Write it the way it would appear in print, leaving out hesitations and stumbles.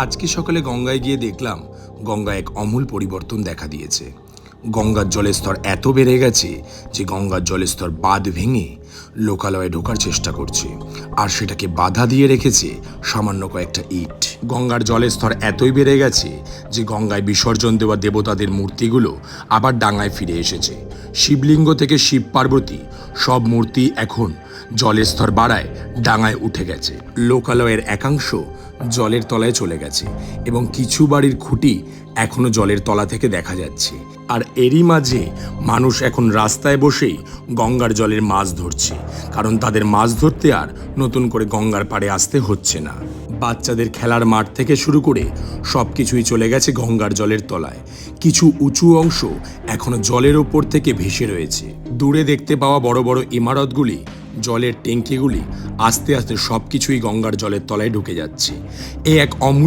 আজকে সকালে গঙ্গায় গিয়ে দেখলাম গঙ্গায় এক অমূল পরিবর্তন দেখা দিয়েছে। গঙ্গার জলের স্তর এত বেড়ে গেছে যে গঙ্গার জলের স্তর বাঁধ ভেঙে লোকালয়ে ঢোকার চেষ্টা করছে, আর সেটাকে বাধা দিয়ে রেখেছে সামান্য কয়েকটা ইট। গঙ্গার জলের স্তর এতই বেড়ে গেছে যে গঙ্গায় বিসর্জন দেওয়া দেবতাদের মূর্তিগুলো আবার ডাঙায় ফিরে এসেছে। শিবলিঙ্গ থেকে শিব পার্বতী সব মূর্তি এখন জলের স্তর বাড়ায় ডাঙায় উঠে গেছে। লোকালয়ের একাংশ জলের তলায় চলে গেছে এবং কিছু বাড়ির খুঁটি এখনো জলের তলা থেকে দেখা যাচ্ছে। আর এরই মাঝে মানুষ এখন রাস্তায় বসেই গঙ্গার জলের মাছ ধরছে, কারণ তাদের মাছ ধরতে আর নতুন করে গঙ্গার পাড়ে আসতে হচ্ছে না। বাচ্চাদের খেলার মাঠ থেকে শুরু করে সবকিছুই চলে গেছে গঙ্গার জলের তলায়। কিছু উঁচু অংশ এখনো জলের ওপর থেকে ভেসে রয়েছে। দূরে দেখতে পাওয়া বড় বড় ইমারতগুলি, জলের ট্যাঙ্কিগুলি আস্তে আস্তে সবকিছুই গঙ্গার জলের তলায় ঢুকে যাচ্ছে। এ এক অমূল